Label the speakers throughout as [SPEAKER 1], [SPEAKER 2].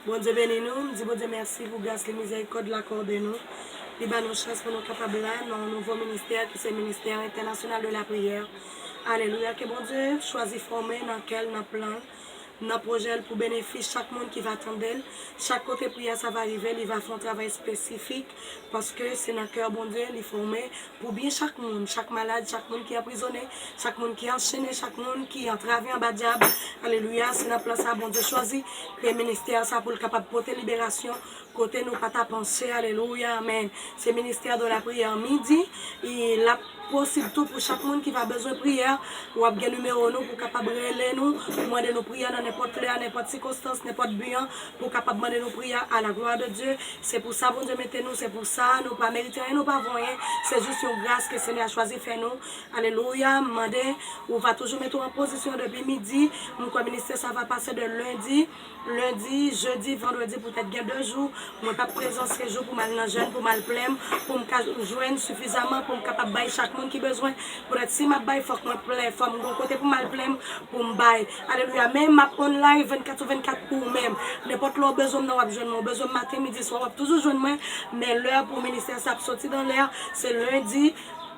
[SPEAKER 1] Bon Dieu bénis nous, dis bon Dieu merci pour grâce et miséricorde de l'accorder nous. Il va nous chance pour nous capables dans un nouveau ministère qui c'est le ministère international de la prière. Alléluia, que bon Dieu choisit former dans quel dans plan, dans projet pour bénéfice chaque monde qui va attendre. Chaque côté prière ça va arriver, il va faire un travail spécifique parce que c'est dans le cœur bon Dieu, il former pour bien chaque monde, chaque malade, chaque monde qui est emprisonné, chaque monde qui est enchaîné, chaque monde qui est entravé en bas diable. Alléluia, c'est dans le plan ça bon Dieu choisit que le ministère ça pour le capable de porter libération côté nous pas ta pensée. Alléluia, amen. C'est le ministère de la prière midi et la possible tout pour chaque monde qui va besoin de prière ou a bien numéro nous pour capable relayer nous demander nos prières dans n'importe l'air n'importe circonstance n'importe bien pour capable demander nos prières à la gloire de Dieu. C'est pour ça bon Dieu mettez nous, c'est pour ça nous pas mériter rien, nous pas rien, c'est juste une grâce que le Seigneur a choisi faire nous. Alléluia, demander on va toujours mettre en position depuis midi. Mon ministère ça va passer de lundi, jeudi, vendredi peut-être bien 2 jours. Moi pas présent ces jours pour mal dans jeune, pour mal plein, pour me joindre suffisamment pour me capable bailler chaque monde qui besoin. Pour être si ma baille faut que moi plein, faut me bon côté pour mal plein pour me bailler. Alléluia, même ma online 24/24 pour même. N'importe l'heure besoin non besoin besoin matin, midi, soir, toujours joindre moi, mais l'heure pour ministère ça sortir dans l'air, c'est lundi,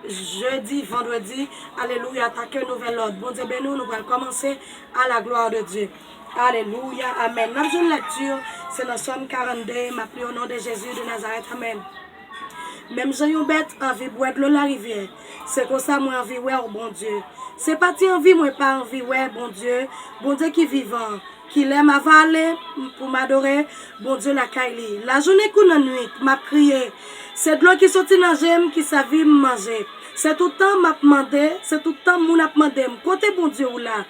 [SPEAKER 1] jeudi, vendredi. Alléluia, attaquer un nouvel ordre. Bon Dieu béni, nous allons commencer à la gloire de Dieu. Alléluia, amen. Notre journée lecture, c'est dans Somme 42, ma prie au nom de Jésus de Nazareth, amen. Même j'ai une bête envie de boire de l'eau la rivière. C'est comme ça moi envie ouais oh bon Dieu. C'est parti envie moi pas envie ouais bon Dieu qui vivant, qui l'aime avaler pour m'adorer, bon Dieu la kaili. La journée qu'on a nuit, m'a crié. C'est de l'eau qui sortit dans j'aime qui sa vie manger. C'est tout le temps m'a demandé, c'est tout le temps mon a demandé, côté bon Dieu ou là.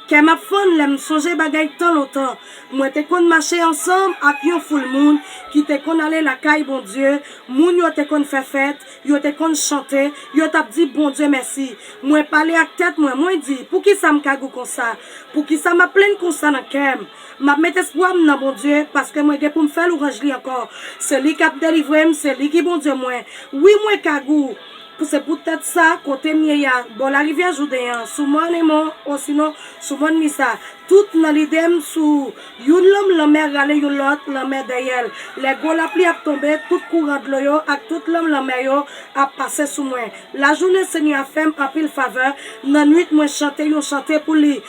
[SPEAKER 1] Que m'a fon l'aime songer bagay tant longtemps. Moi te kon marcher ensemble avec yon full moun qui te kon aller la caille bon Dieu. Moun yo te kon faire fête, yo te kon chanter, yo t'a dit bon Dieu merci. Moi parler avec tête moi dit pour qui ça me kagou comme ça? Pour qui ça m'a plein comme ça dans cœur? M'a mettre espoir dans bon Dieu parce que moi j'ai pour me faire l'ouvrage li encore. C'est lui qui a délivré, c'est lui qui bon Dieu moi. Oui moi kagou. C'est peut-être ça, côté mien, bon, la rivière Joudéen, sous mon aimant, ou sinon, sous mon missa, tout dans l'idée, sous, yon l'homme, la mer, gale, yon l'autre, la mer derrière. Les gars, la pluie a tombé, tout courant de l'eau, avec tout l'homme, la mer, a passé sous moi. La journée, Seigneur a fait un pile faveur, la nuit, moi, chanter pour lui.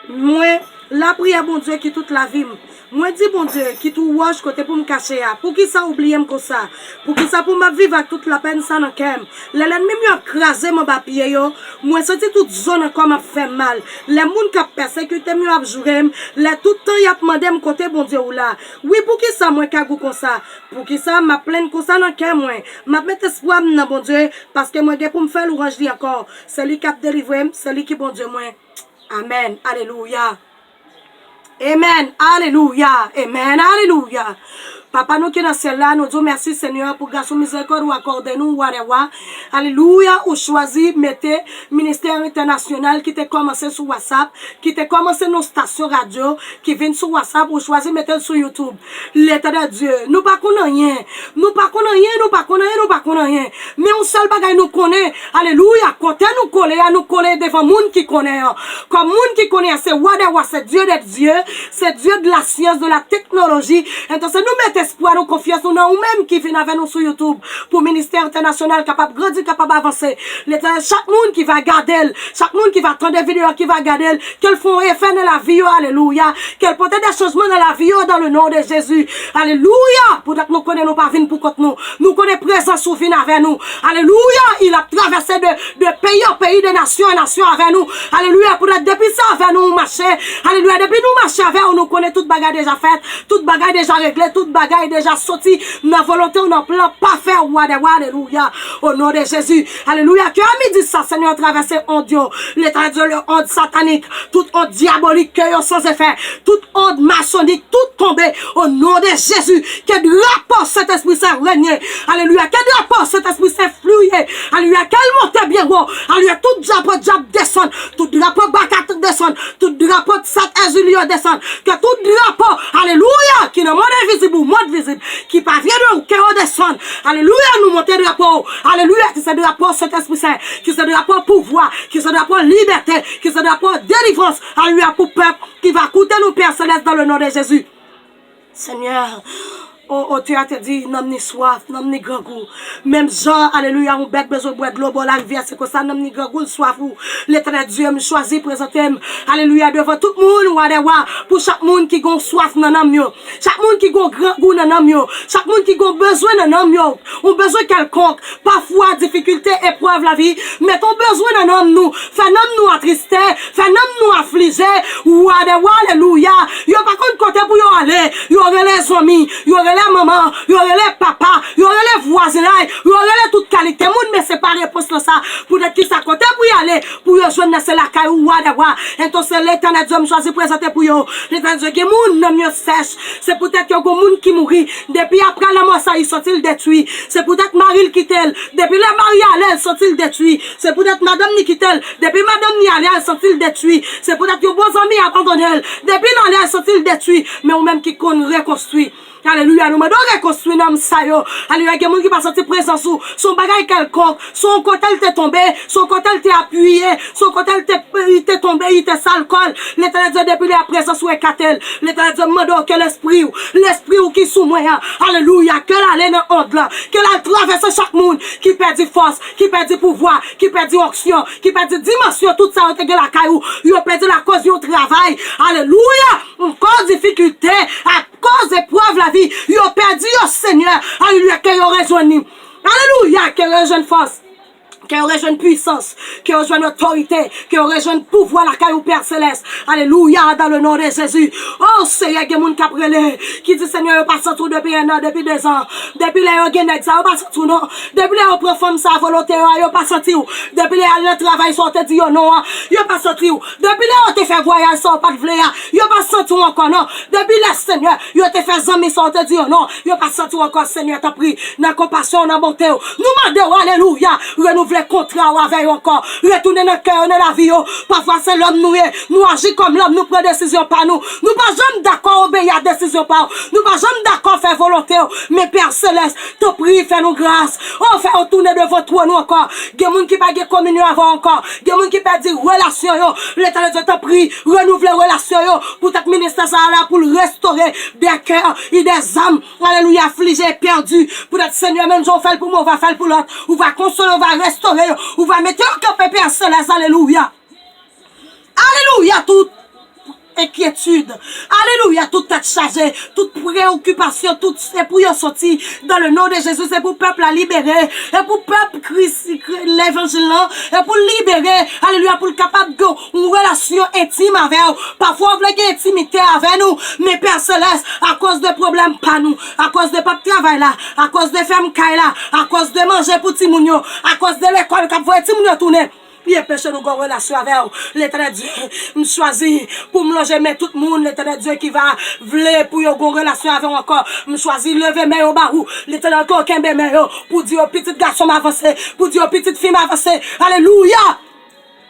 [SPEAKER 1] Moi, la prière, bon Dieu, qui toute la vie. Moi dis bon Dieu qui tout wash côté pour me cacher pour qui ça oublier comme ça pour qui ça pour me vivre avec toute la peine ça dans cœur l'ennemi m'a écrasé mon papier yo moi senti toute zone comme m'a fait mal les monde qui persécuté mieux a jouer les tout temps y a demandé me côté bon Dieu ou là oui pour qui ça moi kagou comme ça pour qui ça m'a pleine comme ça dans cœur moi m'a mettre espoir dans bon Dieu parce que moi pour me faire l'orange li encore c'est lui qui a délivré c'est lui qui bon Dieu moi amen alléluia. Amen, alléluia, amen, alléluia. Papa, nous qui dans celle-là, nous disons merci Seigneur pour grâce ou miséricorde ou accorder nous, warewa. Alléluia, ou choisi, mettez ministère international qui t'a commencé sur WhatsApp, qui t'a commencé nos stations radio, qui viennent sur WhatsApp, ou choisi, mettez sur YouTube. L'état de Dieu, nous pas connaissons rien, nous pas connaissons rien, mais on seul bagay nous connaît, alléluia, côté nous coller devant monde qui connaît, comme monde qui connaît, c'est warewa, c'est Dieu de Dieu, c'est Dieu de la science, de la technologie, entonces nous mettez espoir, nous confiance, nous ou même qui vient avec nous sur YouTube pour ministère international capable de grandir, capable d'avancer. Chaque monde qui va garder, chaque monde qui va attendre des vidéos, qui va garder, qu'elles font effet dans la vie, alléluia. Qu'elles portent des changements dans la vie, dans le nom de Jésus. Alléluia. Pour que nous connaissons pas venir pour contre nous. Nous connaissons présence ou vin avec nous. Alléluia. Il a traversé de pays en pays, de nation en nation avec nous. Alléluia. Pour être depuis ça avec nous marcher. Alléluia. Depuis nous marcher avec nous, nous connaissons toute bagarre déjà faite, toute bagarre déjà réglée, toute bagarre est déjà sorti dans volonté ou dans plan pas faire alléluia au nom de Jésus alléluia que à midi ça Seigneur traverser en Dieu l'état de l'ordre satanique tout ordre diabolique que sans effet tout ordre maçonnique tout tombé au nom de Jésus que drapeau cet esprit saint régner alléluia que drapeau cet esprit saint fluer alléluia qu'elle monte bien gros alléluia tout drapeau diable descend tout drapeau bacat descend tout drapeau de Sat Ezulio descend que tout drapeau alléluia qui ne monde invisible visible, qui parvient de cœur descendre. Alléluia, nous monter drapeau. Alléluia, qui se drapeau cet esprit saint, qui se drapeau pouvoir, qui se drapeau liberté, qui se drapeau délivrance. Alléluia, pour peuple qui va coûter nos Père Céleste dans le nom de Jésus. Seigneur, au théâtre dit, n'am ni soif, n'am ni grand goût. Même Jean, alléluia, on bête besoin de boire de l'eau, bon la rivière, c'est comme ça, n'am ni grand goût, soif ou. L'éternel Dieu me choisit, présenter, alléluia, devant tout le monde, pour chaque monde qui a soif dans l'âme, chaque monde qui a grand goût dans l'âme, chaque monde qui a besoin dans l'âme, on besoin quelconque, parfois difficulté, épreuve la vie, mais ton besoin dans l'âme nous, fait l'âme nous attristé, fait l'âme nous affligé, alléluia, yo pas contre côté pour y aller, y aurait les amis, y aurait les mamans, y aurait les papas, y aurait les voisins, y aurait les toute qualité, monde mais c'est pas réponse là ça, pour être qui ça côté pour y aller, pour y joindre c'est la caille ou et donc c'est l'éternel Dieu me choisit présenter pour yo, l'éternel Dieu qui moun nan mieux sèche, c'est peut-être qu'il y a monde qui mourit, depuis après la mort ça il sont-ils détruit, c'est peut-être Marie qui tel, depuis la Marie allait sont-ils détruit, c'est peut-être madame ni qui tel, depuis madame ni allait sont-ils détruit, c'est peut-être que vos amis abandonnés, depuis l'allée sont-ils détruit, mais ou même qui qu'on reconstruit. Alléluia, nous m'adorons reconstruire dans ça yo. Alléluia, il y a des gens qui passent cette présence sous son bagage quelconque, son côté t'est tombé, son côté t'est appuyé, son côté t'est tombé, il t'est alcool. L'éternel Dieu depuis la présence ou écartel. L'éternel Dieu m'adore que l'esprit ou qui sous moi. Alléluia, que la laine en là, que la traverse chaque monde qui perd du force, qui perd du pouvoir, qui perd du onction, qui perd du dimension, tout ça, on te la caillou, il a perdu la cause du travail. Alléluia, encore difficulté, à cause d'épreuve la vie, il a perdu au Seigneur. Alléluia, qu'il a rejoint. Alléluia, qu'il a rejoint force. Qu'il rejoint puissance, qu'il rejoint autorité, qu'il rejoint pouvoir la caille au Père Céleste. Alléluia, dans le nom de Jésus. Oh Seigneur, il y a des gens qui disent Seigneur, il passe tout depuis 1 an, depuis 2 ans. Depuis les gens qui ça, il passe tout non. Depuis les gens profonds sa volonté, il passe tout. Depuis les gens travail, ils sont dit non, il passe tout. Depuis les gens qui fait voyage, ils sont pas de vléa, il passe tout encore non. Depuis les Seigneur, ils ont fait zami, ils sont dit non, il passe tout encore Seigneur, t'as pris. Dans compassion, dans bonté. Nous demandons, alléluia, renouveler contrat avec encore, retourner dans le cœur, dans la vie. Parfois c'est l'homme nous agit comme l'homme, nous prenons décision par nous. Nous pas jamais d'accord obéir à décision par nous. Nous pas jamais d'accord faire volonté. Mais Père Céleste, te prie, fais-nous grâce. On fait retourner devant toi nous encore. Il y a des gens qui pas de communion avant encore. Il y a des gens qui perdent des relations. L'Éternel Dieu te prie, renouveler les relations pour ta ministère ça là, pour restaurer des cœurs et des âmes. Alléluia, affligés, perdus. Pour notre Seigneur, même si on fait pour moi, on va faire pour l'autre. On va consoler, on va restaurer. On va mettre un camp Père Céleste. Alléluia. Alléluia, toute inquiétude. Alléluia, toute tête chargée, toute préoccupation, tout c'est pour y sortir dans le nom de Jésus, c'est pour le peuple à libérer, et pour le peuple Christ, l'évangile, et pour libérer, alléluia, pour le capable de une relation intime avec nous. Parfois, on veut une intimité avec nous, mais Père Céleste, à cause de problèmes pas nous, à cause de pas de travail là, à cause de femmes là, à cause de manger pour Timounio, à cause de l'école qui va Timounio tourner. Il empêche nous de relation avec l'Éternel Dieu. Me choisit pour me loger, mais tout le monde, l'Éternel Dieu qui va vouloir pour une relation avec encore. Me choisit lever mes au barou. L'Éternel Dieu qui aime pour dire au petit garçon m'avancer, pour dire aux petites filles m'avancer. Alléluia.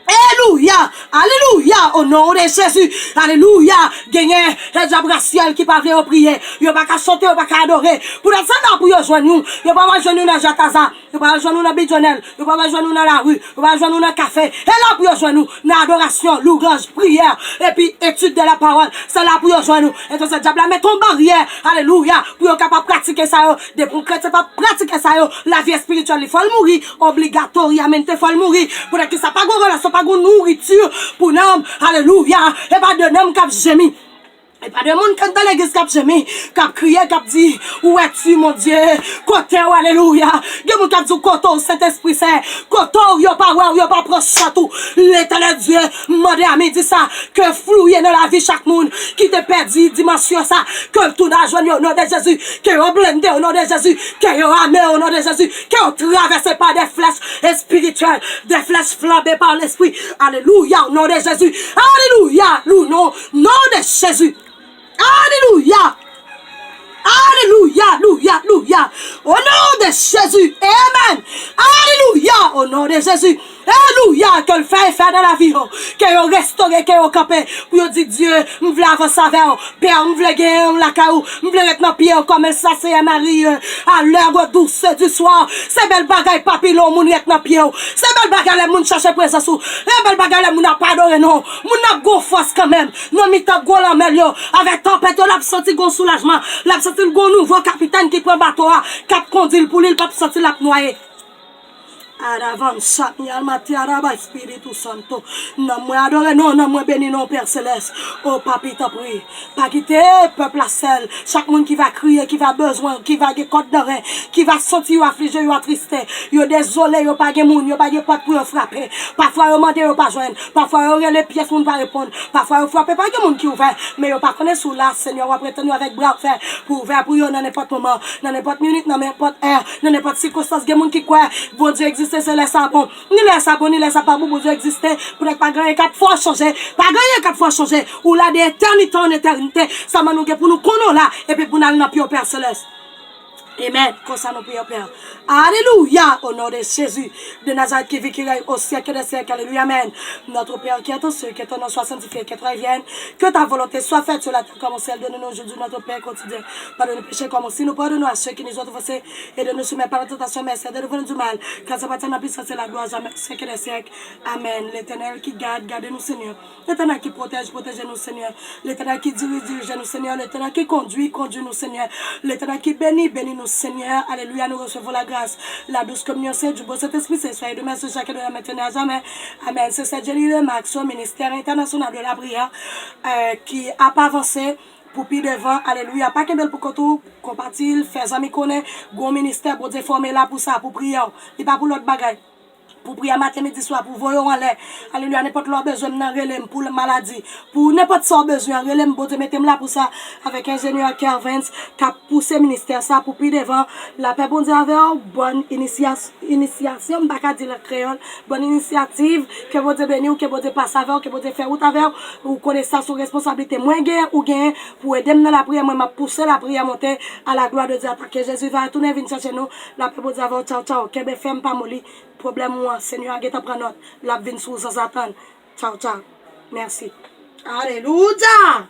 [SPEAKER 1] Alléluia, alléluia, au nom de Jésus, alléluia, gagner les diables ciel qui parlent au prier, il va pas chanter, il va pas adorer, pour ça là pour joindre nous, il va pas joindre nous dans Jataza, il va joindre nous dans Bidjonel, il va pas joindre nous dans la rue, il va joindre nous dans le café, et là pour joindre nous dans adoration, louange, prière, et puis étude de la parole, c'est là pour joindre nous, et donc ce diable là met ton barrière, alléluia, pour être capable de pratiquer ça, des chrétiens pas pratiquer ça, la vie spirituelle, il faut le mourir, obligatoirement, il faut le mourir, pour que ça pas de relation, pas de nourriture pour l'homme, alléluia, et pas de l'homme qui a gémi. Et pas de monde qui dans l'église qui a gémi, qui a crié, qui a dit, où es-tu mon Dieu, côté, alléluia, il y a des gens qui a dit, côté, Saint-Esprit, c'est, côté, il n'y a pas proche château, l'Éternel Dieu, m'a dit ça, que flouiller dans la vie chaque monde, qui te perdu, dimension ça, que tout n'a joigné au nom de Jésus, que vous blendé au nom de Jésus, que vous ramé au nom de Jésus, que vous traversé par des flèches spirituelles, des flèches flambées par l'Esprit, alléluia, au nom de Jésus, alléluia, le nom de Jésus. Alléluia. Alléluia, alléluia, alléluia. Au nom de Jésus. Amen. Alléluia. Au nom de Jésus. Alléluia, que le fait dans la vie, que vous restaurez, que vous campez, pour vous dire Dieu, je veux avancer avec vous, Père, je veux gagner la caou, je veux être dans pied comme ça, c'est Marie, à l'heure douce du soir, c'est belle bagaille, papillon, moun être dans pied, c'est belle bagaille, les moun chercher présence, c'est belle bagaille, les moun a pardonné, non, moun a go force quand même, non, mi ta go l'amélio, avec tempête, on a senti go soulagement, l'a senti le go nouveau capitaine qui prend bateau, cap conduit pour lui, pas senti la noyer. Aravancha, mi almati araba Espiritu Santo. Non, moi adore, non, moi béni, non, Père Céleste. Oh, papi, t'en prie. Pas quitter, peuple à sel. Chaque monde qui va crier, qui va besoin, qui va get côte d'oreille, qui va sentir, affligé, ou attristé. Yo désolé, yo pas de moun, yo pas de porte pour frapper. Parfois, yo mande, yo pas joindre. Parfois, yo les pièces, moun pas répondre. Parfois, yo frappe, pas de moun qui ouvert. Mais yo pas connaît sous la, Seigneur, on prétend avec bras ouverts pour ouvrir pour yo dans n'importe moment, dans n'importe minute, dans n'importe heure, dans n'importe circonstance. Il y a moun qui croit, bon Dieu existe. C'est les sabons, ni les sabons, ni les sabons, pour Dieu exister, pour être pas gagner 4 fois changer, pas gagner 4 fois changer, ou là d'éternité en éternité, ça m'a nous pour nous connaître là, et puis pour nous aller dans le Père Céleste. Amen. Comme ça, nous prions, Père. Alléluia. Au nom de Jésus de Nazareth qui vit, qui règne au siècle des siècles. Alléluia. Amen. Notre Père qui est aux cieux, que ton nom soit sanctifié, que ton vienne, que ta volonté soit faite sur la terre comme au ciel. Donne-nous aujourd'hui notre Père quotidien. Pardonne nos péchés comme aussi nous pardonnons à ceux qui nous ont offensés et de nous soumettre par la tentation, merci de nous du mal. Car ça appartient à la puissance et la gloire jamais siècle des siècles. Amen. L'Éternel qui garde, gardez-nous, Seigneur. L'Éternel qui protège, protégez-nous, Seigneur. L'Éternel qui dirige, dirigez-nous, Seigneur. L'Éternel qui conduit, conduit-nous, Seigneur. L'Éternel qui bénit, bénit-nous, Seigneur. Alléluia, nous recevons la grâce, la douce communion, c'est du beau Saint-Esprit, c'est soyez demain sur chacun de la maintenant à jamais. Amen. C'est cette Jenny Le Max, au ministère international de la prière, qui a pas avancé pour plus devant. Alléluia. Pas que belle pour qu'on compartil, faire amis connaître, gros ministère pour déformer là pour ça, pour prier. Et pas pour l'autre bagaille. Pour prier matin, midi, soir, pour voyer en l'air. Alléluia, n'importe leur besoin, relève pour la maladie. Pour n'importe son besoin, relève, pour te mettre là pour ça, avec ingénieur Kervins, qui a poussé le ministère, ça, pour plus devant. La paix, bon Dieu, avec une bonne initiation, pas qu'à dire le créole, bonne initiative, que vous Dieu béni, ou que vous Dieu passe avec, que vous Dieu faire route avec, ou connaissez sa responsabilité, moins gain, ou gain, pour aider dans la prière, moi, m'a poussé la prière à monter à la gloire de Dieu, que Jésus va tourner, venir chercher nous, la paix, bon Dieu, avec, ciao, ciao, que be femme pas molli. Problème moi, Seigneur, get prendre note. La vin sous sans attendre. Ciao, ciao. Merci. Alléluia.